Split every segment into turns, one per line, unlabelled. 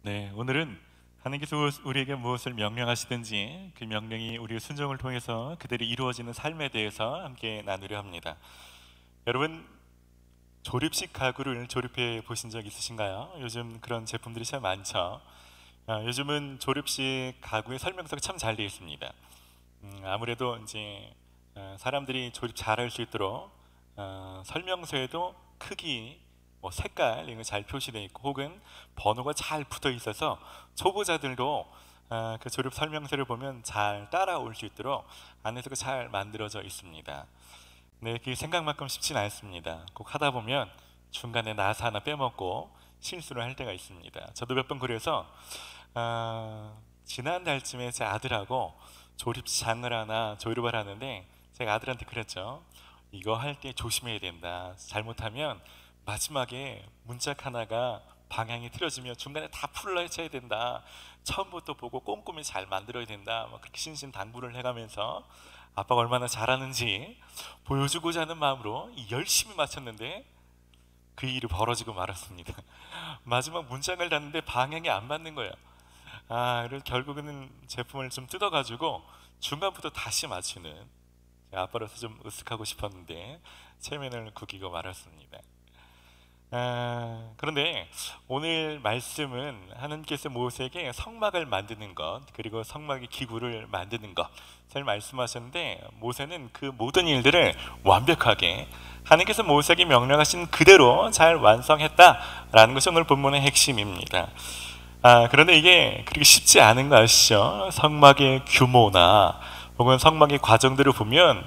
네, 오늘은 하나님께서 우리에게 무엇을 명령하시든지 그 명령이 우리의 순종을 통해서 그대로 이루어지는 삶에 대해서 함께 나누려 합니다. 여러분, 조립식 가구를 조립해 보신 적 있으신가요? 요즘 그런 제품들이 참 많죠. 요즘은 조립식 가구의 설명서가 참 잘 되어 있습니다. 아무래도 이제 사람들이 조립 잘할 수 있도록 설명서에도 크기, 색깔 이런 거 잘 표시되어 있고 혹은 번호가 잘 붙어 있어서 초보자들도 그 조립 설명서를 보면 잘 따라올 수 있도록 안에서 잘 만들어져 있습니다. 네, 그 생각만큼 쉽진 않습니다. 꼭 하다 보면 중간에 나사 하나 빼먹고 실수를 할 때가 있습니다. 저도 몇 번 그래서 지난달쯤에 제 아들하고 조립장을 하나 조립을 하는데 제가 아들한테 그랬죠. 이거 할 때 조심해야 된다. 잘못하면 마지막에 문짝 하나가 방향이 틀어지면 중간에 다 풀러쳐야 된다. 처음부터 보고 꼼꼼히 잘 만들어야 된다. 그렇게 신신당부를 해가면서 아빠가 얼마나 잘하는지 보여주고자 하는 마음으로 열심히 맞췄는데 그 일이 벌어지고 말았습니다. 마지막 문짝을 닫는데 방향이 안 맞는 거예요. 그래서 결국에는 제품을 좀 뜯어가지고 중간부터 다시 맞추는, 아빠로서 좀 으쓱하고 싶었는데 체면을 구기고 말았습니다. 그런데 오늘 말씀은 하나님께서 모세에게 성막을 만드는 것, 그리고 성막의 기구를 만드는 것을 말씀하셨는데, 모세는 그 모든 일들을 완벽하게 하나님께서 모세에게 명령하신 그대로 잘 완성했다라는 것이 오늘 본문의 핵심입니다. 그런데 이게 그렇게 쉽지 않은 거 아시죠? 성막의 규모나 혹은 성막의 과정들을 보면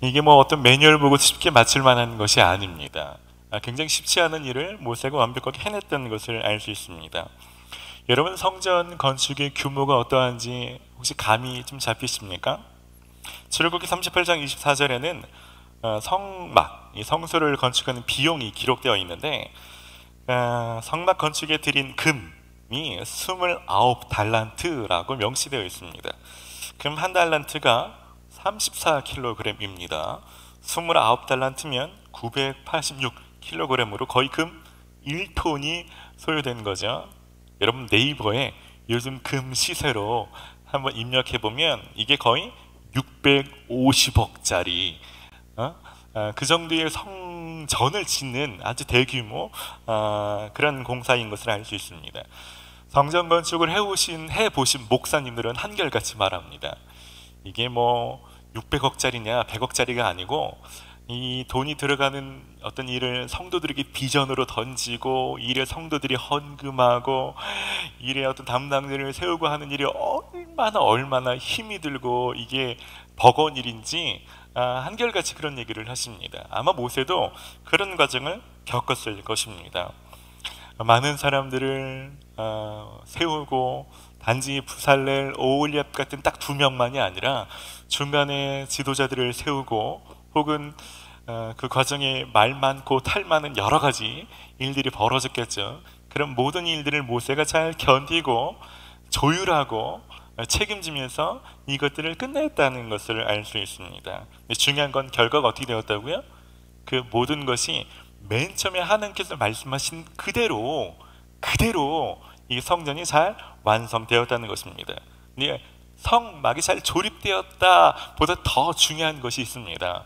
이게 어떤 매뉴얼 보고 쉽게 맞출 만한 것이 아닙니다. 굉장히 쉽지 않은 일을 모세가 완벽하게 해냈다는 것을 알 수 있습니다. 여러분, 성전 건축의 규모가 어떠한지 혹시 감이 좀 잡히십니까? 출애굽기 38장 24절에는 성막, 이 성소를 건축하는 비용이 기록되어 있는데 성막 건축에 들인 금이 29달란트라고 명시되어 있습니다. 금 한 달란트가 34kg입니다. 29달란트면 986kg으로 거의 금 1톤이 소요된 거죠. 여러분, 네이버에 요즘 금 시세로 한번 입력해보면 이게 거의 650억짜리 그 정도의 성전을 짓는 아주 대규모 그런 공사인 것을 알 수 있습니다. 성전 건축을 해보신 목사님들은 한결같이 말합니다. 이게 600억짜리냐 100억짜리가 아니고 이 돈이 들어가는 어떤 일을 성도들에게 비전으로 던지고 일에 성도들이 헌금하고 일에 어떤 담당자를 세우고 하는 일이 얼마나 힘이 들고 이게 버거운 일인지 한결같이 그런 얘기를 하십니다. 아마 모세도 그런 과정을 겪었을 것입니다. 많은 사람들을 세우고 단지 부살렐, 오홀리압 같은 딱 2명만이 아니라 중간에 지도자들을 세우고 혹은 그 과정에 말 많고 탈 많은 여러 가지 일들이 벌어졌겠죠. 그런 모든 일들을 모세가 잘 견디고 조율하고 책임지면서 이것들을 끝냈다는 것을 알 수 있습니다. 중요한 건 결과가 어떻게 되었다고요? 그 모든 것이 맨 처음에 하나님께서 말씀하신 그대로 이 성전이 잘 완성되었다는 것입니다. 성막이 잘 조립되었다 보다 더 중요한 것이 있습니다.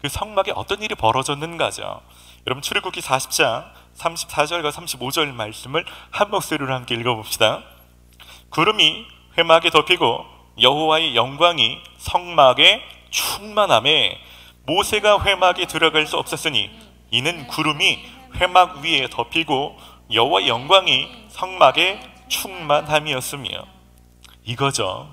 그 성막에 어떤 일이 벌어졌는가죠. 여러분, 출애굽기 40장 34절과 35절 말씀을 한 목소리로 함께 읽어봅시다. 구름이 회막에 덮이고 여호와의 영광이 성막에 충만하매 모세가 회막에 들어갈 수 없었으니 이는 구름이 회막 위에 덮이고 여호와의 영광이 성막에 충만함이었으며, 이거죠.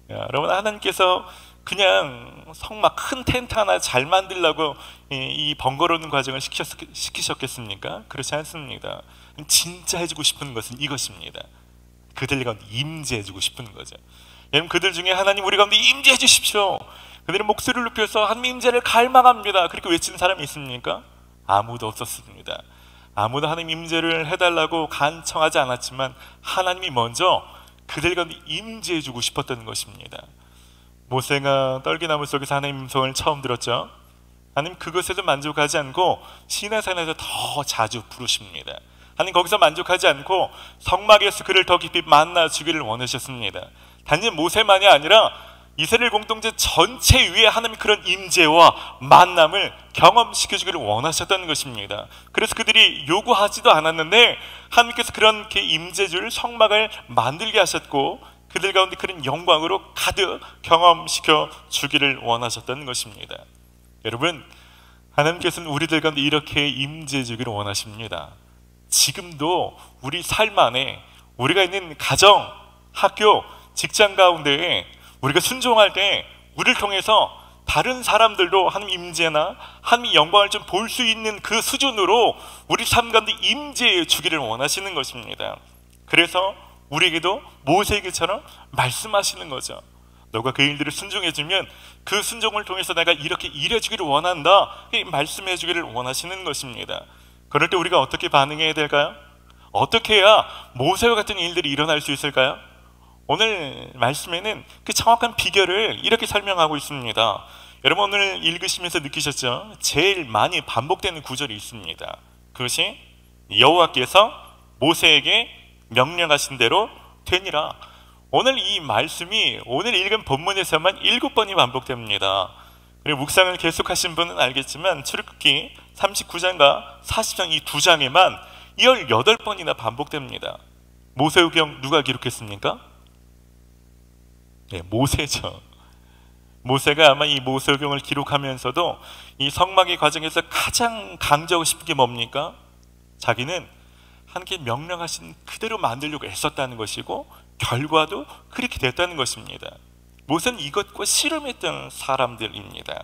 여러분, 하나님께서 그냥 성막 큰 텐트 하나 잘 만들려고 이 번거로운 과정을 시키셨겠습니까? 그렇지 않습니다. 진짜 해주고 싶은 것은 이것입니다. 그들 가운데 임재해주고 싶은 거죠. 여러분, 그들 중에 하나님 우리 가운데 임재해 주십시오. 그들의 목소리를 높여서 하나님 임재를 갈망합니다. 그렇게 외치는 사람이 있습니까? 아무도 없었습니다. 아무도 하나님 임재를 해달라고 간청하지 않았지만 하나님이 먼저 그들 가운데 임재해주고 싶었던 것입니다. 모세가 떨기나무 속에서 하나님 음성을 처음 들었죠. 하나님 그것에도 만족하지 않고 시내산에서 더 자주 부르십니다. 하나님 거기서 만족하지 않고 성막에서 그를 더 깊이 만나 주기를 원하셨습니다. 단지 모세만이 아니라 이스라엘 공동체 전체 위에 하나님의 그런 임재와 만남을 경험시켜주기를 원하셨다는 것입니다. 그래서 그들이 요구하지도 않았는데 하나님께서 그런 임재줄 성막을 만들게 하셨고 그들 가운데 그런 영광으로 가득 경험시켜 주기를 원하셨다는 것입니다. 여러분, 하나님께서는 우리들 가운데 이렇게 임재해 주기를 원하십니다. 지금도 우리 삶 안에 우리가 있는 가정, 학교, 직장 가운데에 우리가 순종할 때 우리를 통해서 다른 사람들도 하나님 임재나 하나님 영광을 좀 볼 수 있는 그 수준으로 우리 삶 가운데 임재해 주기를 원하시는 것입니다. 그래서 우리에게도 모세에게처럼 말씀하시는 거죠. 너가 그 일들을 순종해주면 그 순종을 통해서 내가 이렇게 일해주기를 원한다, 말씀해 주기를 원하시는 것입니다. 그럴 때 우리가 어떻게 반응해야 될까요? 어떻게 해야 모세와 같은 일들이 일어날 수 있을까요? 오늘 말씀에는 그 정확한 비결을 이렇게 설명하고 있습니다. 여러분 오늘 읽으시면서 느끼셨죠? 제일 많이 반복되는 구절이 있습니다. 그것이 여호와께서 모세에게 명령하신 대로 되니라. 오늘 이 말씀이 오늘 읽은 본문에서만 7번이 반복됩니다. 그리고 묵상을 계속하신 분은 알겠지만 출애굽기 39장과 40장 이 두 장에만 18번이나 반복됩니다. 모세오경 누가 기록했습니까? 네, 모세죠. 모세가 아마 이 모세오경을 기록하면서도 이 성막의 과정에서 가장 강조하고 싶은 게 뭡니까? 자기는 하나님께 명령하신 그대로 만들려고 애썼다는 것이고 결과도 그렇게 됐다는 것입니다. 모세는 이것과 씨름했던 사람들입니다.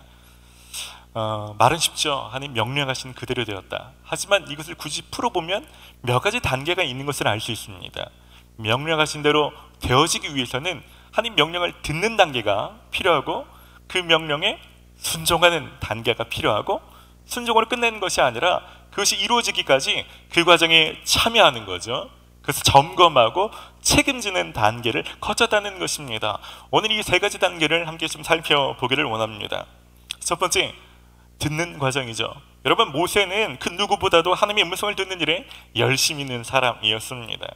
말은 쉽죠. 하나님 명령하신 그대로 되었다. 하지만 이것을 굳이 풀어보면 몇 가지 단계가 있는 것을 알 수 있습니다. 명령하신 대로 되어지기 위해서는 하나님 명령을 듣는 단계가 필요하고 그 명령에 순종하는 단계가 필요하고 순종으로 끝내는 것이 아니라 그것이 이루어지기까지 그 과정에 참여하는 거죠. 그래서 점검하고 책임지는 단계를 거쳤다는 것입니다. 오늘 이 세 가지 단계를 함께 좀 살펴보기를 원합니다. 첫 번째, 듣는 과정이죠. 여러분 모세는 그 누구보다도 하나님의 음성을 듣는 일에 열심히 있는 사람이었습니다.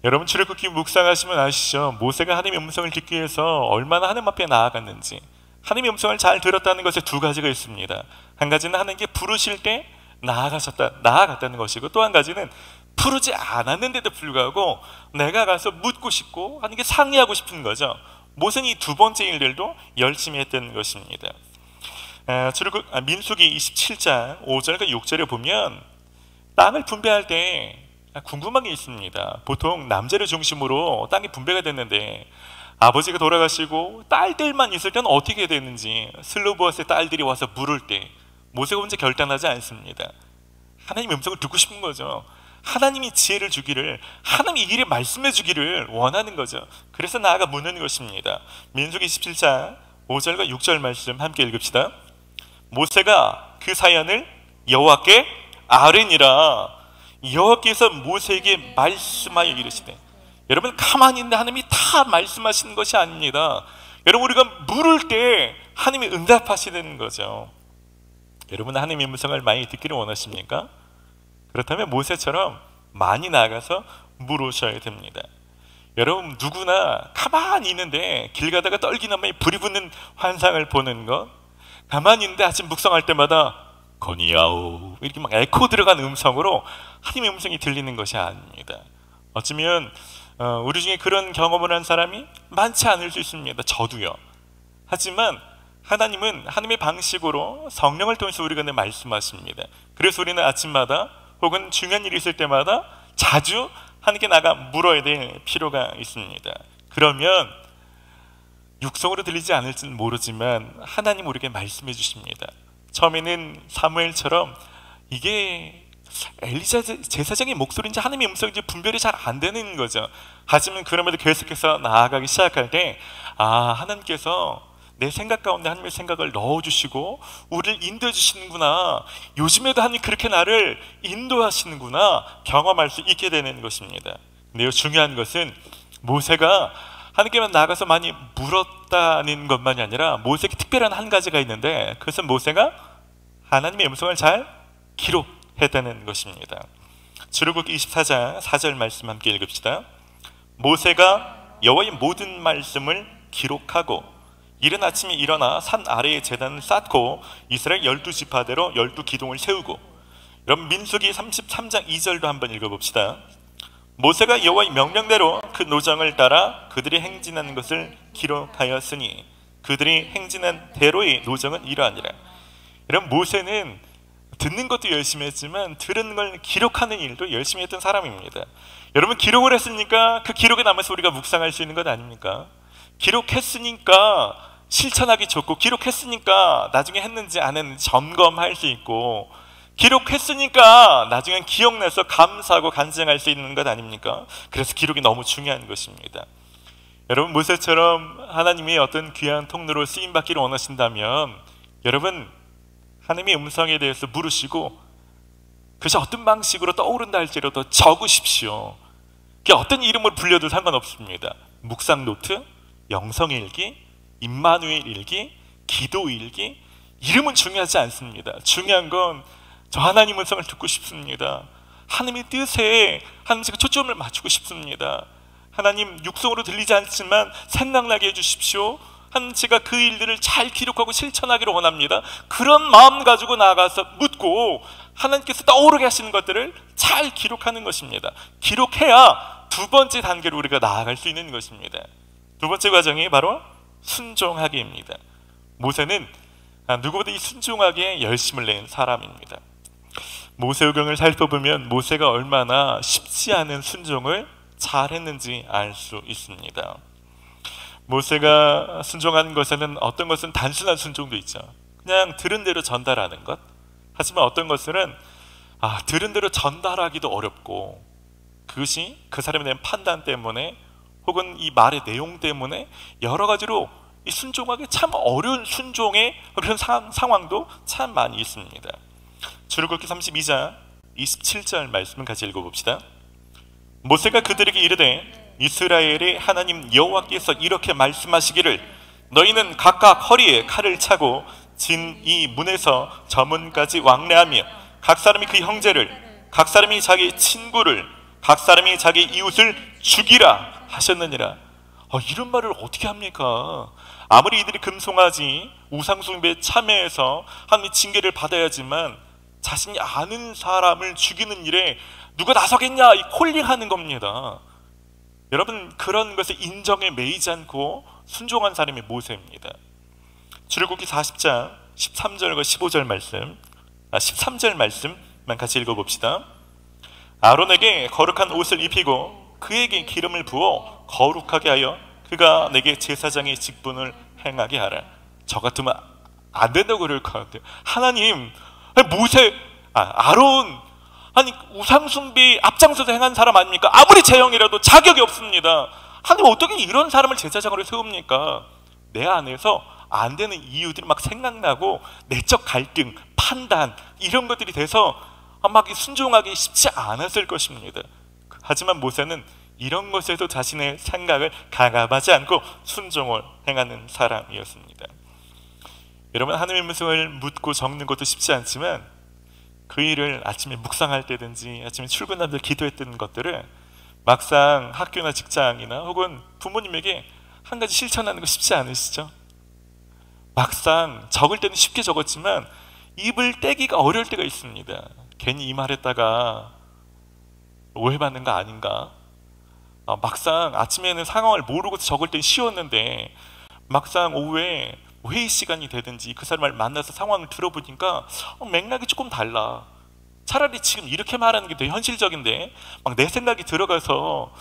여러분 출애굽기 묵상하시면 아시죠? 모세가 하나님의 음성을 듣기 위해서 얼마나 하나님 앞에 나아갔는지. 하나님의 음성을 잘 들었다는 것에 두 가지가 있습니다. 한 가지는 하나님께 부르실 때 나아갔다는 것이고 또 한 가지는 부르지 않았는데도 불구하고 내가 가서 묻고 싶고 하나님께 상의하고 싶은 거죠. 모세는 이 두 번째 일들도 열심히 했던 것입니다. 민수기 27장 5절과 6절에 보면 땅을 분배할 때 궁금한 게 있습니다. 보통 남자를 중심으로 땅이 분배가 됐는데 아버지가 돌아가시고 딸들만 있을 때는 어떻게 되는지 슬로보아스의 딸들이 와서 물을 때 모세가 혼자 결단하지 않습니다. 하나님의 음성을 듣고 싶은 거죠. 하나님이 지혜를 주기를, 하나님이 이 일에 말씀해 주기를 원하는 거죠. 그래서 나아가 묻는 것입니다. 민수기 27장 5절과 6절 말씀 함께 읽읍시다. 모세가 그 사연을 여호와께 아뢰니라. 여호와께서 모세에게 말씀하여 이르시되, 여러분 가만히 있는데 하나님이 다 말씀하시는 것이 아닙니다. 여러분 우리가 물을 때 하나님이 응답하시는 거죠. 여러분 하나님의 음성을 많이 듣기를 원하십니까? 그렇다면 모세처럼 많이 나가서 물으셔야 됩니다. 여러분 누구나 가만히 있는데 길 가다가 떨기나무에 불이 붙는 환상을 보는 것, 가만히 있는데 아침 묵상할 때마다 거니야오 이렇게 막 에코 들어간 음성으로 하나님의 음성이 들리는 것이 아닙니다. 어쩌면 우리 중에 그런 경험을 한 사람이 많지 않을 수 있습니다. 저도요. 하지만 하나님은 하나님의 방식으로 성령을 통해서 우리가 말씀하십니다. 그래서 우리는 아침마다 혹은 중요한 일이 있을 때마다 자주 하나님께 나가 물어야 될 필요가 있습니다. 그러면 육성으로 들리지 않을지는 모르지만 하나님 우리에게 말씀해 주십니다. 처음에는 사무엘처럼 이게 엘리자 제사장의 목소리인지 하나님의 음성인지 분별이 잘 안 되는 거죠. 하지만 그럼에도 계속해서 나아가기 시작할 때 하나님께서 내 생각 가운데 하나님의 생각을 넣어주시고 우리를 인도해 주시는구나, 요즘에도 하나님 그렇게 나를 인도하시는구나 경험할 수 있게 되는 것입니다. 근데 중요한 것은 모세가 하나님께만 나가서 많이 물었다는 것만이 아니라 모세에게 특별한 한 가지가 있는데 그것은 모세가 하나님의 음성을 잘 기록했다는 것입니다. 출애굽기 24장 4절 말씀 함께 읽읍시다. 모세가 여호와의 모든 말씀을 기록하고 이른 아침에 일어나 산 아래에 제단을 쌓고 이스라엘 12지파대로 12기둥을 세우고. 여러분 민수기 33장 2절도 한번 읽어봅시다. 모세가 여호와의 명령대로 그 노정을 따라 그들이 행진하는 것을 기록하였으니 그들이 행진한 대로의 노정은 이러하니라. 여러분 모세는 듣는 것도 열심히 했지만 들은 걸 기록하는 일도 열심히 했던 사람입니다. 여러분 기록을 했으니까 그 기록에 남아서 우리가 묵상할 수 있는 것 아닙니까? 기록했으니까 실천하기 좋고, 기록했으니까 나중에 했는지 안 했는지 점검할 수 있고, 기록했으니까 나중엔 기억나서 감사하고 간증할 수 있는 것 아닙니까? 그래서 기록이 너무 중요한 것입니다. 여러분 모세처럼 하나님이 어떤 귀한 통로로 쓰임받기를 원하신다면 여러분 하나님의 음성에 대해서 물으시고 그것이 어떤 방식으로 떠오른다 할지라도 적으십시오. 그게 어떤 이름을 불려도 상관없습니다. 묵상 노트, 영성 일기, 임마누엘 일기, 기도 일기, 이름은 중요하지 않습니다. 중요한 건 저 하나님 음성을 듣고 싶습니다. 하나님의 뜻에 하나님께 초점을 맞추고 싶습니다. 하나님 육성으로 들리지 않지만 생각나게 해주십시오. 하나님 제가 그 일들을 잘 기록하고 실천하기를 원합니다. 그런 마음 가지고 나아가서 묻고 하나님께서 떠오르게 하시는 것들을 잘 기록하는 것입니다. 기록해야 두 번째 단계로 우리가 나아갈 수 있는 것입니다. 두 번째 과정이 바로 순종하기입니다. 모세는 누구보다 이 순종하기에 열심을 낸 사람입니다. 모세오경을 살펴보면 모세가 얼마나 쉽지 않은 순종을 잘했는지 알 수 있습니다. 모세가 순종하는 것에는 어떤 것은 단순한 순종도 있죠. 그냥 들은 대로 전달하는 것. 하지만 어떤 것들은 들은 대로 전달하기도 어렵고 그것이 그 사람에 대한 판단 때문에 혹은 이 말의 내용 때문에 여러 가지로 이 순종하기 참 어려운 순종의 그런 상황도 참 많이 있습니다. 출애굽기 32장 27절 말씀을 같이 읽어봅시다. 모세가 그들에게 이르되 이스라엘의 하나님 여호와께서 이렇게 말씀하시기를 너희는 각각 허리에 칼을 차고 진 이 문에서 저 문까지 왕래하며 각 사람이 그 형제를 각 사람이 자기 친구를 각 사람이 자기 이웃을 죽이라 하셨느니라. 이런 말을 어떻게 합니까? 아무리 이들이 금송아지 우상숭배에 참여해서 하나님의 징계를 받아야지만 자신이 아는 사람을 죽이는 일에 누가 나서겠냐 이 콜링하는 겁니다. 여러분 그런 것에 인정에 매이지 않고 순종한 사람이 모세입니다. 출애굽기 40장 13절과 15절 말씀 13절 말씀만 같이 읽어봅시다. 아론에게 거룩한 옷을 입히고 그에게 기름을 부어 거룩하게 하여 그가 내게 제사장의 직분을 행하게 하라. 저 같으면 안 된다고 그럴 것 같아요. 하나님 모세, 아론 아니 우상숭배 앞장서서 행한 사람 아닙니까? 아무리 제형이라도 자격이 없습니다. 하나님 어떻게 이런 사람을 제사장으로 세웁니까? 내 안에서 안 되는 이유들이 막 생각나고 내적 갈등, 판단 이런 것들이 돼서 막 순종하기 쉽지 않았을 것입니다. 하지만 모세는 이런 것에도 자신의 생각을 가감하지 않고 순종을 행하는 사람이었습니다. 여러분 하나님의 음성을 묻고 적는 것도 쉽지 않지만 그 일을 아침에 묵상할 때든지 아침에 출근하면서 기도했던 것들을 막상 학교나 직장이나 혹은 부모님에게 한 가지 실천하는 거 쉽지 않으시죠? 막상 적을 때는 쉽게 적었지만 입을 떼기가 어려울 때가 있습니다. 괜히 이 말했다가 오해받는 거 아닌가? 막상 아침에는 상황을 모르고 적을 땐 쉬웠는데 막상 오후에 회의 시간이 되든지 그 사람을 만나서 상황을 들어보니까 맥락이 조금 달라. 차라리 지금 이렇게 말하는 게 더 현실적인데 막 내 생각이 들어가서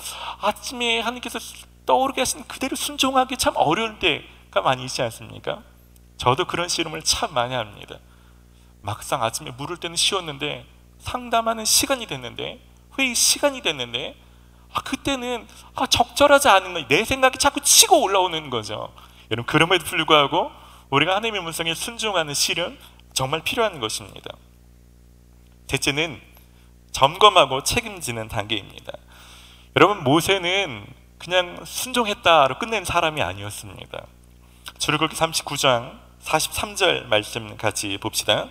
아침에 하나님께서 떠오르게 하신 그대로 순종하기 참 어려울 때가 많이 있지 않습니까? 저도 그런 씨름을 참 많이 합니다. 막상 아침에 물을 때는 쉬웠는데 상담하는 시간이 됐는데 회의 시간이 됐는데 그때는 적절하지 않은 거 내 생각이 자꾸 치고 올라오는 거죠. 여러분 그럼에도 불구하고 우리가 하나님의 음성에 순종하는 씨름 정말 필요한 것입니다. 셋째는 점검하고 책임지는 단계입니다. 여러분 모세는 그냥 순종했다로 끝낸 사람이 아니었습니다. 출애굽기 39장 43절 말씀 같이 봅시다.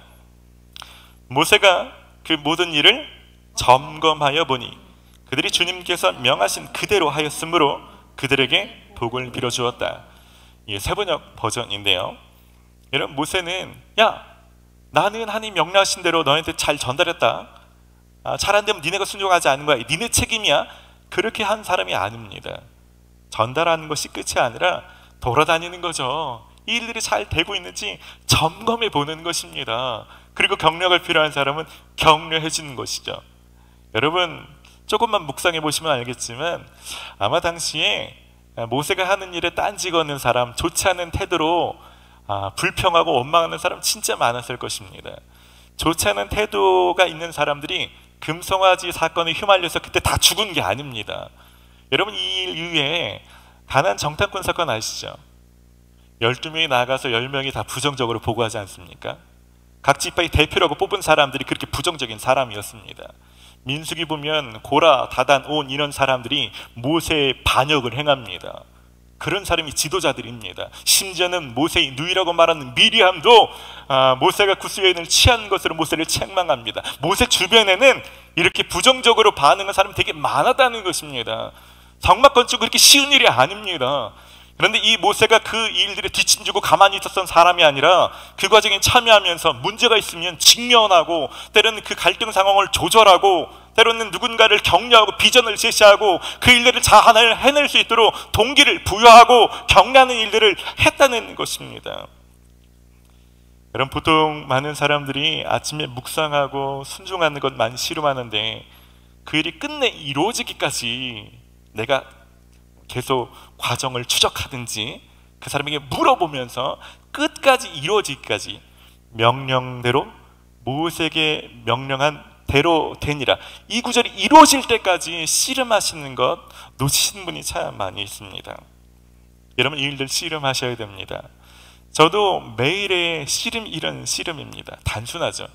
모세가 그 모든 일을 점검하여 보니 그들이 주님께서 명하신 그대로 하였으므로 그들에게 복을 빌어주었다. 이게 세번역 버전인데요. 여러분, 모세는 야, 나는 하나님 명령하신 대로 너한테 잘 전달했다. 잘 안 되면 니네가 순종하지 않은 거야. 니네 책임이야. 그렇게 한 사람이 아닙니다. 전달하는 것이 끝이 아니라 돌아다니는 거죠. 이 일들이 잘 되고 있는지 점검해 보는 것입니다. 그리고 격려가 필요한 사람은 격려해 주는 것이죠. 여러분, 조금만 묵상해 보시면 알겠지만 아마 당시에 모세가 하는 일에 딴지 거는 사람, 좋지 않은 태도로 불평하고 원망하는 사람 진짜 많았을 것입니다. 좋지 않은 태도가 있는 사람들이 금송아지 사건에 휘말려서 그때 다 죽은 게 아닙니다. 여러분, 이 일 이후에 가나안 정탐꾼 사건 아시죠? 12명이 나가서 10명이 다 부정적으로 보고하지 않습니까? 각 지파의 대표라고 뽑은 사람들이 그렇게 부정적인 사람이었습니다. 민수기 보면 고라, 다단, 온 이런 사람들이 모세의 반역을 행합니다. 그런 사람이 지도자들입니다. 심지어는 모세의 누이라고 말하는 미리암도 모세가 구스 여인을 취한 것으로 모세를 책망합니다. 모세 주변에는 이렇게 부정적으로 반응한 사람이 되게 많았다는 것입니다. 성막 건축 그렇게 쉬운 일이 아닙니다. 그런데 이 모세가 그 일들에 뒷짐지고 가만히 있었던 사람이 아니라 그 과정에 참여하면서 문제가 있으면 직면하고, 때로는 그 갈등 상황을 조절하고, 때로는 누군가를 격려하고 비전을 제시하고 그 일들을 잘 해낼 수 있도록 동기를 부여하고 격려하는 일들을 했다는 것입니다. 여러분, 보통 많은 사람들이 아침에 묵상하고 순종하는 것 많이 씨름하는데 그 일이 끝내 이루어지기까지 내가 계속 과정을 추적하든지 그 사람에게 물어보면서 끝까지 이루어지기까지 명령대로 모세에게 명령한 대로 되니라, 이 구절이 이루어질 때까지 씨름하시는 것 놓치신 분이 참 많이 있습니다. 여러분, 이 일들 씨름하셔야 됩니다. 저도 매일의 씨름, 이런 씨름입니다. 단순하죠.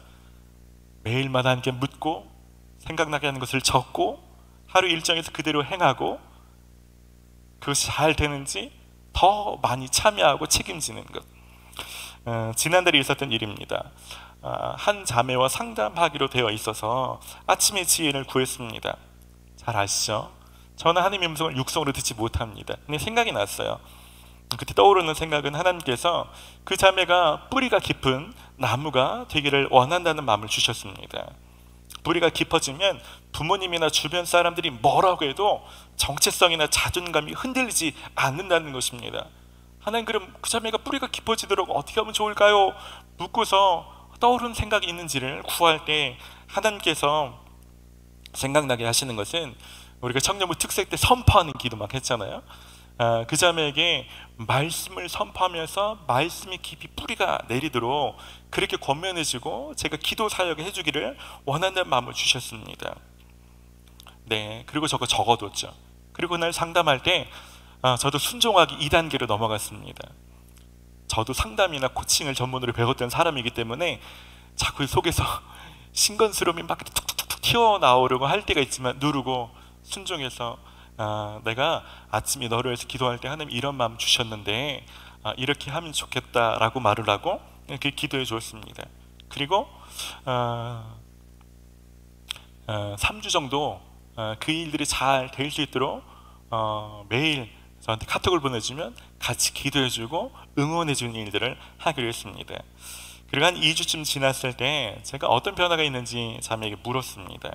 매일마다 함께 묻고 생각나게 하는 것을 적고 하루 일정에서 그대로 행하고 그것이 잘 되는지 더 많이 참여하고 책임지는 것. 지난달에 있었던 일입니다. 한 자매와 상담하기로 되어 있어서 아침에 지혜를 구했습니다. 잘 아시죠? 저는 하나님의 음성을 육성으로 듣지 못합니다. 근데 생각이 났어요. 그때 떠오르는 생각은 하나님께서 그 자매가 뿌리가 깊은 나무가 되기를 원한다는 마음을 주셨습니다. 뿌리가 깊어지면 부모님이나 주변 사람들이 뭐라고 해도 정체성이나 자존감이 흔들리지 않는다는 것입니다. 하나님, 그럼 그 자매가 뿌리가 깊어지도록 어떻게 하면 좋을까요? 묻고서 떠오르는 생각이 있는지를 구할 때 하나님께서 생각나게 하시는 것은 우리가 청년부 특색 때 선포하는 기도 막 했잖아요. 그 자매에게 말씀을 선포하면서 말씀이 깊이 뿌리가 내리도록 그렇게 권면해주고 제가 기도 사역을 해주기를 원하는 마음을 주셨습니다. 네, 그리고 저거 적어뒀죠. 그리고 날 상담할 때 저도 순종하기 2단계로 넘어갔습니다. 저도 상담이나 코칭을 전문으로 배웠던 사람이기 때문에 자꾸 속에서 신건스러움이 막 툭툭툭 튀어나오려고 할 때가 있지만 누르고 순종해서 내가 아침에 너를 위해서 기도할 때 하나님 이런 마음 주셨는데 이렇게 하면 좋겠다라고 말을 하고 이렇게 기도해 주었습니다. 그리고 3주 정도 그 일들이 잘 될 수 있도록 매일 저한테 카톡을 보내주면 같이 기도해주고 응원해주는 일들을 하기로 했습니다. 그리고 한 2주쯤 지났을 때 제가 어떤 변화가 있는지 자매에게 물었습니다.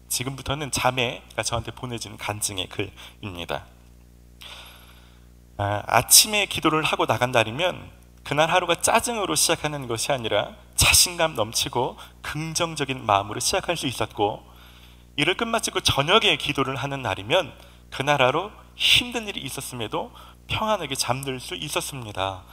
지금부터는 자매가 저한테 보내준 간증의 글입니다. 아침에 기도를 하고 나간 날이면 그날 하루가 짜증으로 시작하는 것이 아니라 자신감 넘치고 긍정적인 마음으로 시작할 수 있었고, 일을 끝마치고 저녁에 기도를 하는 날이면 그날 하루 힘든 일이 있었음에도 평안하게 잠들 수 있었습니다.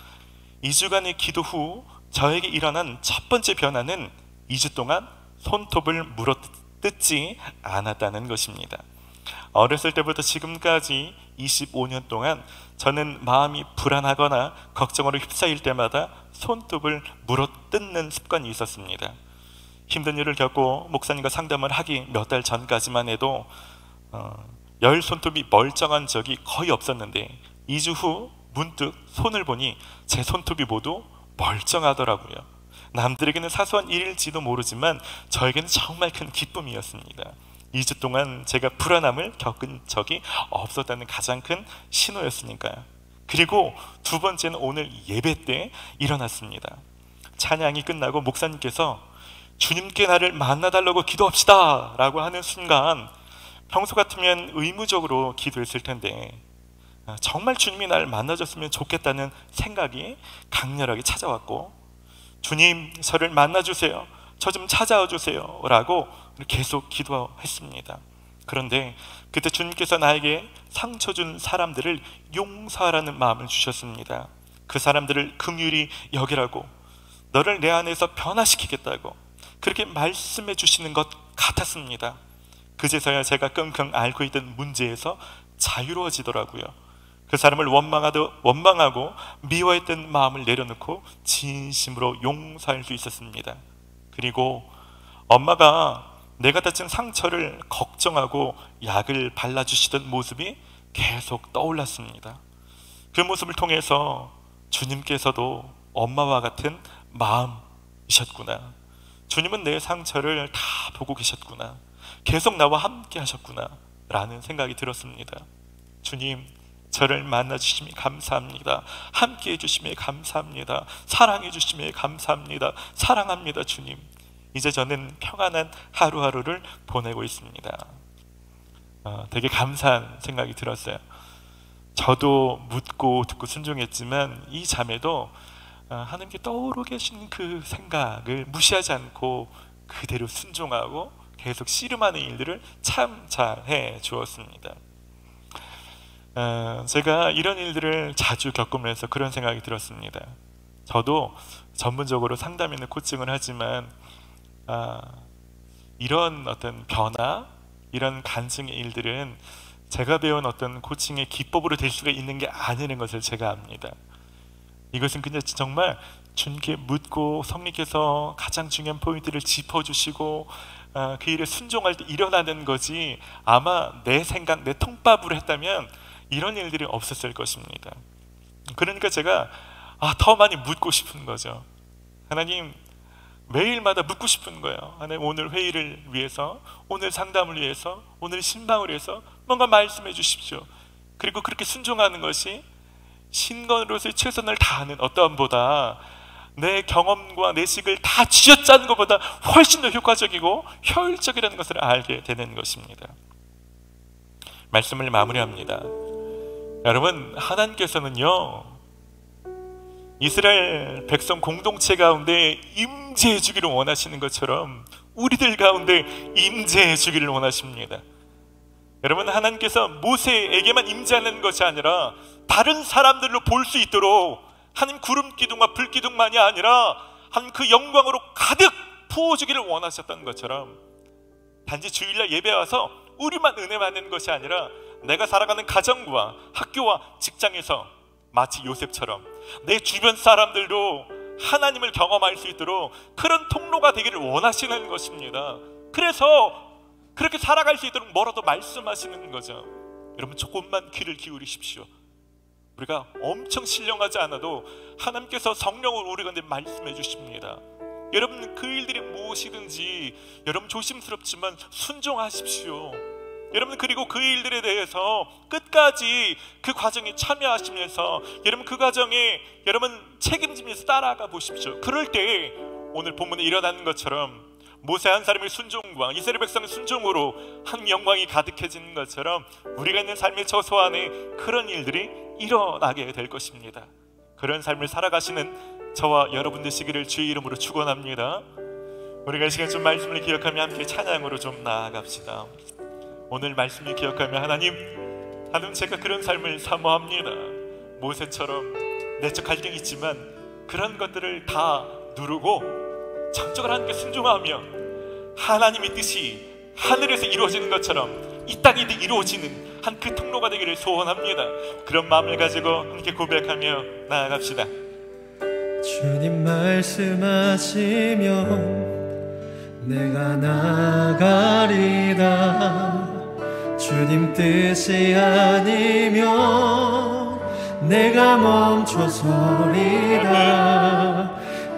2주간의 기도 후 저에게 일어난 첫 번째 변화는 2주 동안 손톱을 물어뜯지 않았다는 것입니다. 어렸을 때부터 지금까지 25년 동안 저는 마음이 불안하거나 걱정으로 휩싸일 때마다 손톱을 물어뜯는 습관이 있었습니다. 힘든 일을 겪고 목사님과 상담을 하기 몇 달 전까지만 해도 열 손톱이 멀쩡한 적이 거의 없었는데 2주 후 문득 손을 보니 제 손톱이 모두 멀쩡하더라고요. 남들에게는 사소한 일일지도 모르지만 저에게는 정말 큰 기쁨이었습니다. 2주 동안 제가 불안함을 겪은 적이 없었다는 가장 큰 신호였으니까요. 그리고 두 번째는 오늘 예배 때 일어났습니다. 찬양이 끝나고 목사님께서 주님께 나를 만나달라고 기도합시다 라고 하는 순간, 평소 같으면 의무적으로 기도했을 텐데 정말 주님이 나를 만나줬으면 좋겠다는 생각이 강렬하게 찾아왔고, 주님 저를 만나주세요, 저 좀 찾아와 주세요 라고 계속 기도했습니다. 그런데 그때 주님께서 나에게 상처 준 사람들을 용서하라는 마음을 주셨습니다. 그 사람들을 긍휼히 여기라고, 너를 내 안에서 변화시키겠다고 그렇게 말씀해 주시는 것 같았습니다. 그제서야 제가 끙끙 앓고 있던 문제에서 자유로워지더라고요. 그 사람을 원망하고 미워했던 마음을 내려놓고 진심으로 용서할 수 있었습니다. 그리고 엄마가 내가 다친 상처를 걱정하고 약을 발라주시던 모습이 계속 떠올랐습니다. 그 모습을 통해서 주님께서도 엄마와 같은 마음이셨구나, 주님은 내 상처를 다 보고 계셨구나, 계속 나와 함께 하셨구나 라는 생각이 들었습니다. 주님, 저를 만나주심에 감사합니다. 함께 해주심에 감사합니다. 사랑해주심에 감사합니다. 사랑합니다 주님. 이제 저는 평안한 하루하루를 보내고 있습니다. 되게 감사한 생각이 들었어요. 저도 묻고 듣고 순종했지만 이 자매도 하나님께 떠오르게 계신 그 생각을 무시하지 않고 그대로 순종하고 계속 씨름하는 일들을 참 잘해 주었습니다. 제가 이런 일들을 자주 겪으면서 그런 생각이 들었습니다. 저도 전문적으로 상담 있는 코칭을 하지만 이런 어떤 변화, 이런 간증의 일들은 제가 배운 어떤 코칭의 기법으로 될 수가 있는 게 아니라는 것을 제가 압니다. 이것은 그냥 정말 주님께 묻고 성령께서 가장 중요한 포인트를 짚어주시고 그 일에 순종할 때 일어나는 거지, 아마 내 생각, 내 통밥으로 했다면 이런 일들이 없었을 것입니다. 그러니까 제가 더 많이 묻고 싶은 거죠. 하나님, 매일마다 묻고 싶은 거예요. 하나님, 오늘 회의를 위해서, 오늘 상담을 위해서, 오늘 신방을 위해서 뭔가 말씀해 주십시오. 그리고 그렇게 순종하는 것이 신건으로서의 최선을 다하는 어떠함보다 내 경험과 내 식을 다 쥐어짜는 것보다 훨씬 더 효과적이고 효율적이라는 것을 알게 되는 것입니다. 말씀을 마무리합니다. 여러분, 하나님께서는요, 이스라엘 백성 공동체 가운데 임재해 주기를 원하시는 것처럼 우리들 가운데 임재해 주기를 원하십니다. 여러분, 하나님께서 모세에게만 임재하는 것이 아니라 다른 사람들로 볼 수 있도록 하나님 구름 기둥과 불 기둥만이 아니라 하나님 그 영광으로 가득 부어주기를 원하셨던 것처럼, 단지 주일날 예배 와서 우리만 은혜 받는 것이 아니라 내가 살아가는 가정과 학교와 직장에서 마치 요셉처럼 내 주변 사람들도 하나님을 경험할 수 있도록 그런 통로가 되기를 원하시는 것입니다. 그래서 그렇게 살아갈 수 있도록 뭐라도 말씀하시는 거죠. 여러분, 조금만 귀를 기울이십시오. 우리가 엄청 신령하지 않아도 하나님께서 성령을 우리 가운데 말씀해 주십니다. 여러분, 그 일들이 무엇이든지 여러분 조심스럽지만 순종하십시오. 여러분, 그리고 그 일들에 대해서 끝까지 그 과정에 참여하시면서 여러분 그 과정에 여러분 책임지면서 따라가 보십시오. 그럴 때 오늘 본문에 일어나는 것처럼 모세 한 사람의 순종과 이스라엘 백성의 순종으로 한 영광이 가득해지는 것처럼 우리가 있는 삶의 저 소안에 그런 일들이 일어나게 될 것입니다. 그런 삶을 살아가시는 저와 여러분 되시기를 주의 이름으로 축원합니다. 우리가 이 시간 좀 말씀을 기억하며 함께 찬양으로 좀 나아갑시다. 오늘 말씀을 기억하며 하나님 제가 그런 삶을 사모합니다. 모세처럼 내적 갈등이 있지만 그런 것들을 다 누르고 정적으로 하나님께 순종하며 하나님의 뜻이 하늘에서 이루어지는 것처럼 이 땅에도 이루어지는 한 그 통로가 되기를 소원합니다. 그런 마음을 가지고 함께 고백하며 나아갑시다.
주님 말씀하시면 내가 나가리다. 주님 뜻이 아니면 내가 멈춰서리다.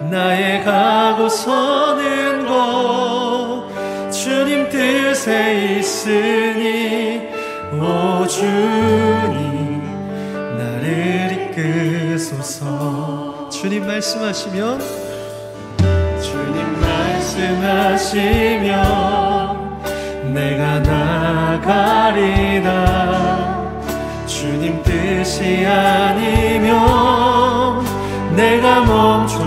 나의 가고 서는 곳 주님 뜻에 있으니 오 주님 나를 이끄소서. 주님 말씀하시면 주님 말씀하시면 내가 나가리라. 주님 뜻이 아니면 내가 멈춰서리다.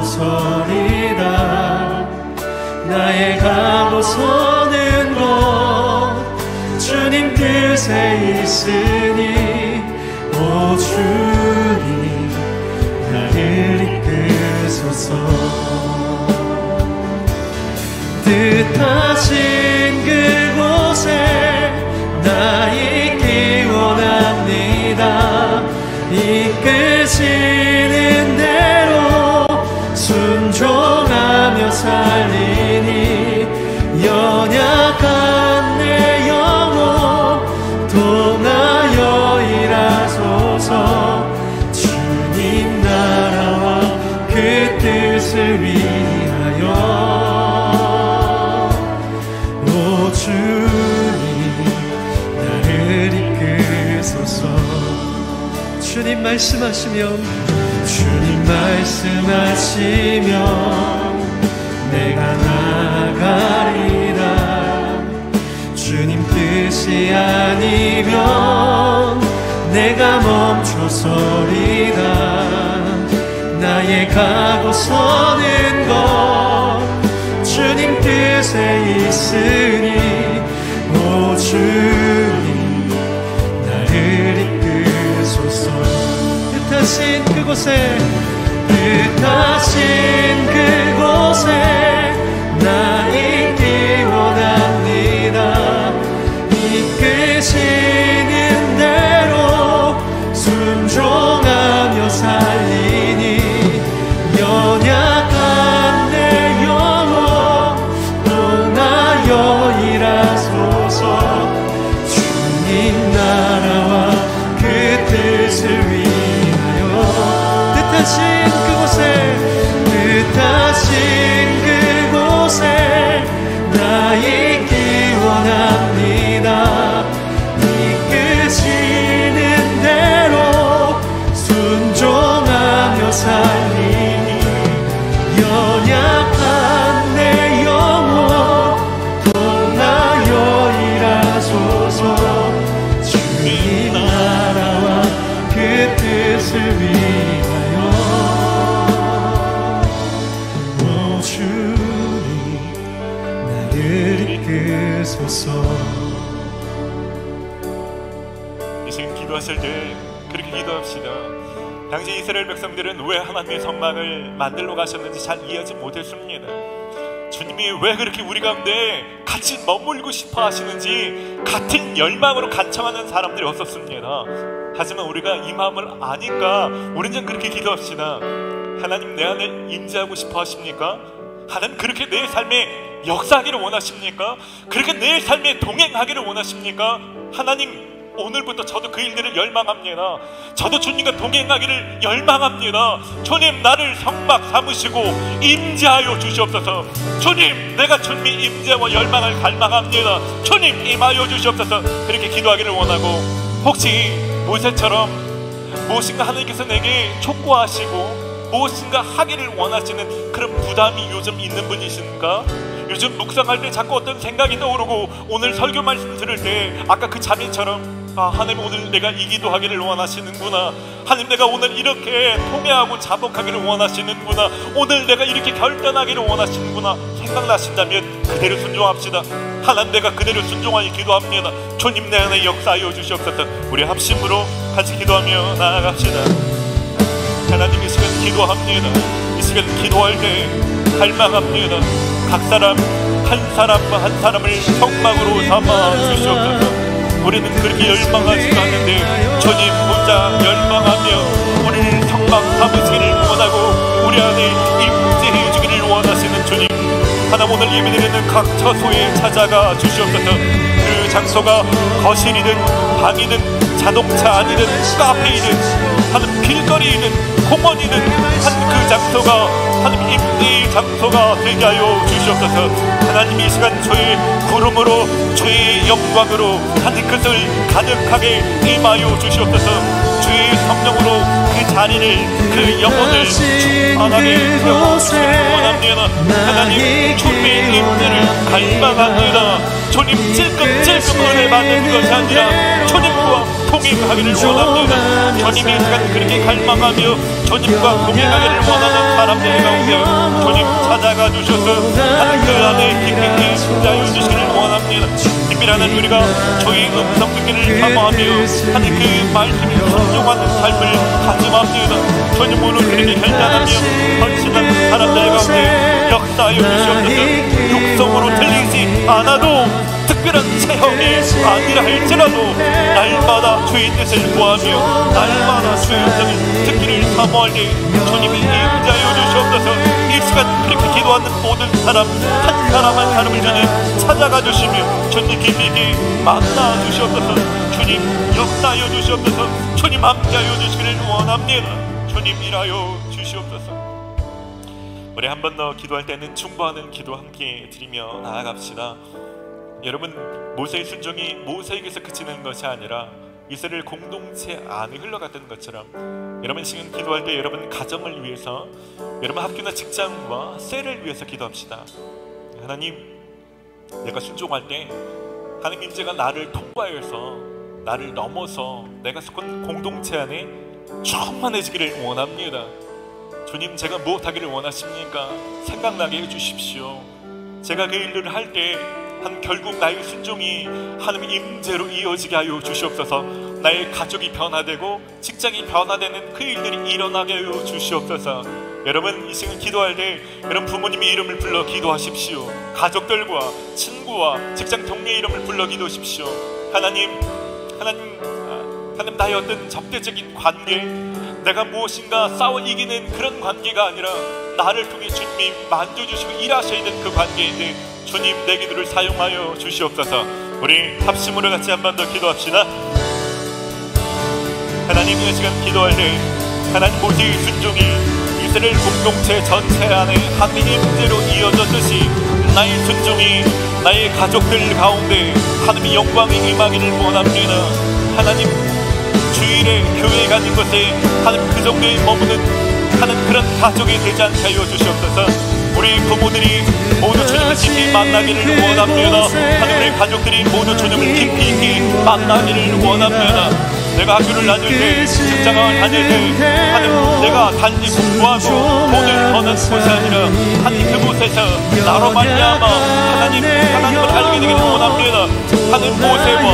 나의 가고 서는 곳 주님 뜻에 있으니 오 주님 나를 이끄소서. 뜻하신 그곳에 나 있기 원합니다. 이끄시는 대로 순종하며 살리니 연약한 내 영혼 통하여 일하소서. 주님 나라와 그 뜻을 위하여 오 주님 나를 이끄소서. 주님 말씀하시면 주님 말씀하시면 내가 나가리라. 주님 뜻이 아니면 내가 멈춰서리다. 나의 가고 서는 곳 주님 뜻에 있으니 오 주님 나를 이끄소서. 뜻하신 그곳에 뜻하신 그곳에 나 있기 원합니다. 이끄시는 대로 순종하며 살리니 연약한 내 영혼 통하여 일하소서. 주님 나라와 그 뜻을 위하여 뜻하신 그곳에 나 있기 원합니다. 이끄시는 대로 순종하며 살리니 연약한 내 영혼 통하여 일하소서. 주님 나라와 그 뜻을 위하여 오 주님 나를 이끄소서.
이 시간 기도하실 때 그렇게 기도합시다. 당시 이스라엘 백성들은 왜 하나님의 성막을 만들러 가셨는지 잘 이해하지 못했습니다. 주님이 왜 그렇게 우리 가운데 같이 머물고 싶어 하시는지 같은 열망으로 간청하는 사람들이 없었습니다. 하지만 우리가 이 마음을 아니까 우리는 그렇게 기도합시다. 하나님 내 안에 임재하고 싶어 하십니까? 하나님 그렇게 내 삶에 역사하기를 원하십니까? 그렇게 내 삶에 동행하기를 원하십니까? 하나님 오늘부터 저도 그 일들을 열망합니다. 저도 주님과 동행하기를 열망합니다. 주님 나를 성막 삼으시고 임재하여 주시옵소서. 주님 내가 주님의 임재와 열망을 갈망합니다. 주님 임하여 주시옵소서. 그렇게 기도하기를 원하고, 혹시 모세처럼 무엇인가 하나님께서 내게 촉구하시고 무엇인가 하기를 원하시는 그런 부담이 요즘 있는 분이신가? 요즘 묵상할 때 자꾸 어떤 생각이 떠오르고 오늘 설교 말씀 들을 때 아까 그 자매처럼 하나님 오늘 내가 이 기도하기를 원하시는구나. 하나님 내가 오늘 이렇게 통회하고 자복하기를 원하시는구나. 오늘 내가 이렇게 결단하기를 원하시는구나 생각나신다면 그대로 순종합시다. 하나님 내가 그대로 순종하여 기도합니다. 주님 내 안에 역사하여 주시옵소서. 우리 합심으로 같이 기도하며 나아갑시다. 하나님 이 시간 기도합니다. 이 시간 기도할 때 갈망합니다. 각 사람 한 사람과 한 사람을 성막으로 삼아 주시옵소서. 우리는 그렇게 열망하지도 않는데 주님 혼자 열망하며 우리를 성막 삼으시기를 원하고 우리 안에 임재해 주기를 원하시는 주님, 하나님 오늘 예배드리는 각 처소에 찾아가 주시옵소서. 그 그 장소가 거실이든 방이든 자동차 안이든 카페이든 하는 길거리이든 공원이든 한 그 장소가 하나님 임재의 장소가 되게 하여 주시옵소서. 하나님 이 시간 주의 구름으로 주의 영광으로 하나님 그것을 가득하게 임하여 주시옵소서. 주의 성령으로 그 자리를 그 영혼을 충만하게 채워주시기를 원합니다. 하나님 주의 임재를 갈망합니다. 주님 찔끔찔끔 은혜 받는 것이 아니라 주님과 동행하기를 원합니다. 주님이 이 시간 그렇게 갈망하며 주님과 동행하기를 원하는 사람들 가운데 주님 찾아가 주셔서 하나님 그 안에 깊이 임재하여 주시기를 원합니다. 특별한 우리가 주의 음성 듣기를 사모하며 하나님 그 말씀에 순종하는 삶을 가짐합니다. 주님 오늘 그렇게 결단하며 헌신한 사람들 가운데 역사하여 주시옵소서. 육성으로 들리지 않아도 특별한 체험이 아니라 할지라도 날마다 주의 뜻을 구하며 날마다 주의 음성을 듣기를 사모할 때 주님이 임재하여 주시옵소서. 이 시간 그렇게 기도하는 모든 사람 한 사람 한 사람을 주님 찾아가 주시며 주님 깊이 만나 주시옵소서. 주님 역사하여 주시옵소서. 주님 함께하여 주시기를 원합니다. 주님 일하여 주시옵소서. 우리 한 번 더 기도할 때는 중보하는 기도 함께 드리며 나아갑시다. 여러분, 모세의 순종이 모세에게서 그치는 것이 아니라 이스라엘 공동체 안에 흘러갔던 것처럼 여러분 지금 기도할 때 여러분 가정을 위해서, 여러분 학교나 직장과 셀을 위해서 기도합시다. 하나님, 내가 순종할 때 하나님 임재가 나를 통과해서 나를 넘어서 내가 속한 공동체 안에 충만해지기를 원합니다. 주님, 제가 무엇하기를 원하십니까? 생각나게 해주십시오. 제가 그 일을 할 때 결국 나의 순종이 하나님 임재로 이어지게 하여 주시옵소서. 나의 가족이 변화되고 직장이 변화되는 그 일들이 일어나게 하여 주시옵소서. 여러분 이 시간 기도할 때 여러분 부모님의 이름을 불러 기도하십시오. 가족들과 친구와 직장 동료의 이름을 불러 기도하십시오. 하나님 나의 어떤 적대적인 관계, 내가 무엇인가 싸워 이기는 그런 관계가 아니라 나를 통해 주님이 만져주시고 일하셔야 되는 그 관계인데 주님 내 기도를 사용하여 주시옵소서. 우리 합심으로 같이 한 번 더 기도합시다. 하나님 이 시간 기도할 때 하나님 모세의 순종이 이스라엘 공동체 전체 안에 하나님 임재로 이어졌듯이 나의 순종이 나의 가족들 가운데 하나님의 영광이 임하기를 원합니다. 하나님 주일에 교회에 가는 것에 하나님 그 정도에 머무는 하는 그런 가족이 되지 않게 하여 주시옵소서. 우리 부모들이 모두 주님을 깊이 만나기를 원합니다. 하나님의 가족들이 모두 주님을 깊이 있게 만나기를 원합니다. 내가 학교를 다닐 때, 직장을 다닐 때 하나님 내가 단지 공부하고 돈을 버는 곳이 아니라 하나님 그곳에서 나로 말미암아 하나님을 알게 되기를 원합니다. 하나님 모세와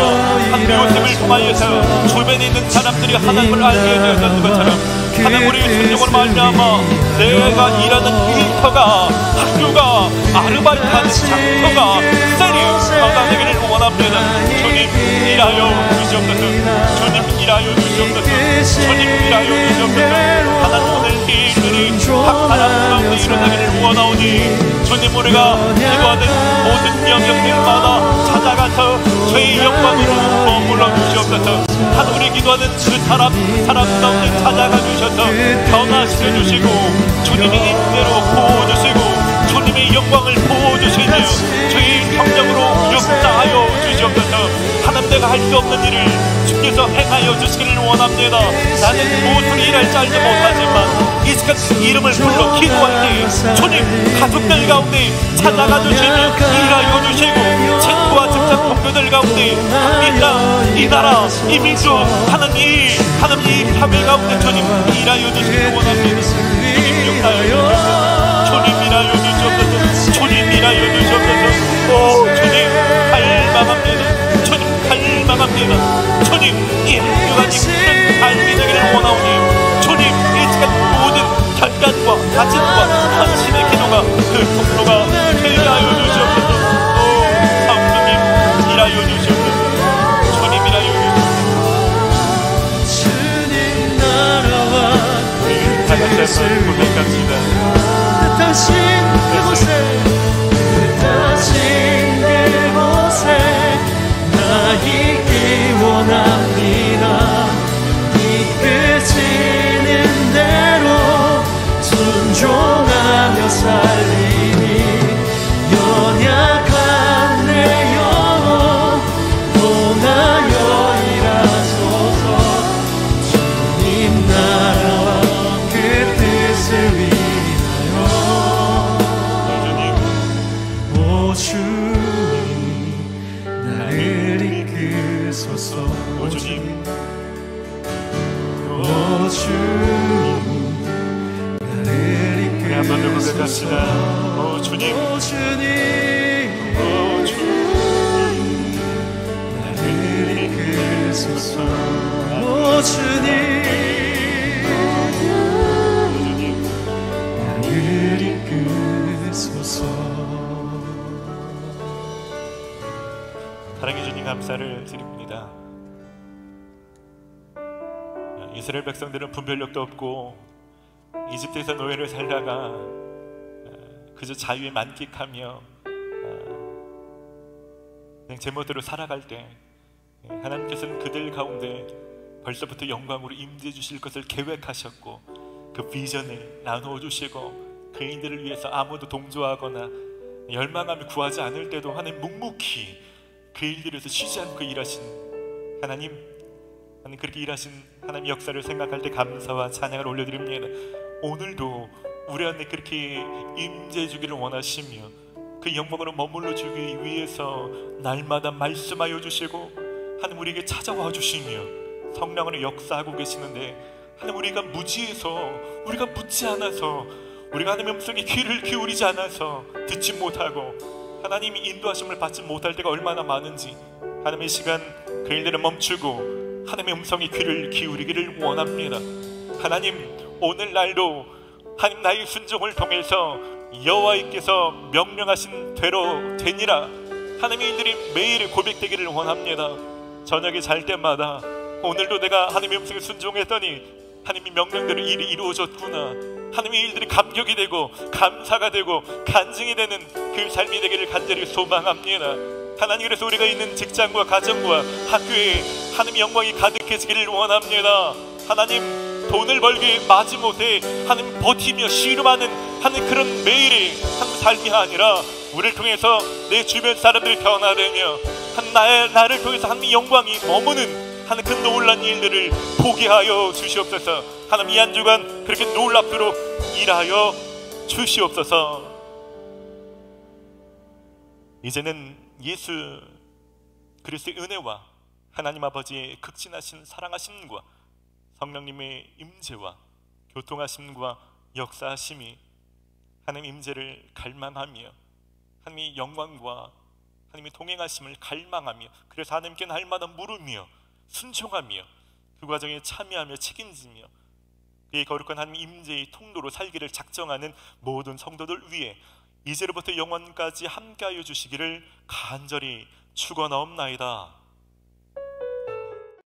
하나님 요셉을 통하여서 주변에 있는 사람들이 하나님을 알게 되었던 것처럼 하나님 우리 순종으로 말미암아 내가 일하는 일터가, 학교가, 아르바이트하는 장터가 셀이 변화되기를 원합니다. 주님 일하여 주시옵소서. 주님 일하여 주시옵소서. 주님 일하여 주시옵소서. 하나님 오늘 이 일들이 각 사람 가운데 일어나기를 원하오니 주님 우리가 기도하는 모든 영역들마다 찾아가서 죄의 영광으로 머물러 주시옵소서. 하나님 우리 기도하는 그 사람 가운데 찾아가 주셔서 변화시켜 주시고 주님의 임재로 부어주시고 주님의 영광을 부어주시며 주의 성령으로 역사하여 주시옵소서. 하나님 내가 할 수 없는 일을 주께서 행하여 주시기를 원합니다. 나는 무엇을 일할지 알지 못하지만 이 시간 이름을 불러 기도할 때 주님 가족들 가운데 찾아가 주시며 일하여 주시고 친구와 직장 동료들 가운데 이 땅, 이 나라, 이 민족 하나님 이 사회 가운데 주님 일하여 주시기를 원합니다. 주님 역사하여 주시옵소서. 주님 일하여 주시옵소서. 주님 일하여 주시옵소서. 오 주님 갈망합니다. 주님 갈망합니다. 주님 이 행복한 이끄는 삶이 되기를 원하오니 주님 이 시간 모든 결단과 다짐과 헌신의 기도가 그 통로가 되게 하여 주시옵소서. 오 성령님 일하여 주시옵소서. 주님 일하여 주시옵소서.
주님 나라와
우리 다 같이 한번 고백합시다.
뜻하신 그곳에 뜻하신 그곳에
주님,
오 주님 나를
우리 한번 더 고백합시다. 오 주님,
오 주님
오 주님,
나를 이끄소서 오 주님 나를 이끄소서
사랑해 주님 감사를 드립니다. 이스라엘 백성들은 분별력도 없고 이집트에서 노예를 살다가 그저 자유에 만끽하며 그냥 제멋대로 살아갈 때 하나님께서는 그들 가운데 벌써부터 영광으로 임재해 주실 것을 계획하셨고 그 비전을 나누어 주시고 그인들을 위해서 아무도 동조하거나 열망하며 구하지 않을 때도 하나님 묵묵히 그 일들에서 쉬지 않고 일하신 하나님 그렇게 일하신 하나님 역사를 생각할 때 감사와 찬양을 올려드립니다. 오늘도 우리 안에 그렇게 임재해 주기를 원하시며 그 영광으로 머물러 주기 위해서 날마다 말씀하여 주시고 하나님 우리에게 찾아와 주시며 성령으로 역사하고 계시는데 하나님 우리가 무지해서 우리가 묻지 않아서 우리가 하나님의 음성에 귀를 기울이지 않아서 듣지 못하고 하나님이 인도하심을 받지 못할 때가 얼마나 많은지 하나님의 시간 그 일들을 멈추고 하나님의 음성에 귀를 기울이기를 원합니다. 하나님 오늘날도 하나님 나의 순종을 통해서 여호와께서 명령하신 대로 되니라 하나님의 일들이 매일 고백되기를 원합니다. 저녁에 잘 때마다 오늘도 내가 하나님의 음성에 순종했더니 하나님의 명령대로 일이 이루어졌구나 하나님의 일들이 감격이 되고 감사가 되고 간증이 되는 그 삶이 되기를 간절히 소망합니다. 하나님 그래서 우리가 있는 직장과 가정과 학교에 하나님의 영광이 가득해지기를 원합니다. 하나님 돈을 벌기 마지못해 하나님 버티며 씨름하는 하나님 그런 매일의 하나님 삶이 아니라 우리를 통해서 내 주변 사람들이 변화되며 나를 통해서 하나님의 영광이 머무는 하나님 그 놀란 일들을 보게 하여 주시옵소서. 하나님 이 한 주간 그렇게 놀랍도록 일하여 주시옵소서. 이제는 예수 그리스도의 은혜와 하나님 아버지의 극진하신 사랑하심과 성령님의 임재와 교통하심과 역사하심이 하나님 임재를 갈망하며 하나님의 영광과 하나님의 동행하심을 갈망하며 그래서 하나님께 날마다 물으며 순종하며 그 과정에 참여하며 책임지며 그의 거룩한 하나님 임재의 통로로 살기를 작정하는 모든 성도들 위해 이제로부터 영원까지 함께하여 주시기를 간절히 축원하옵나이다.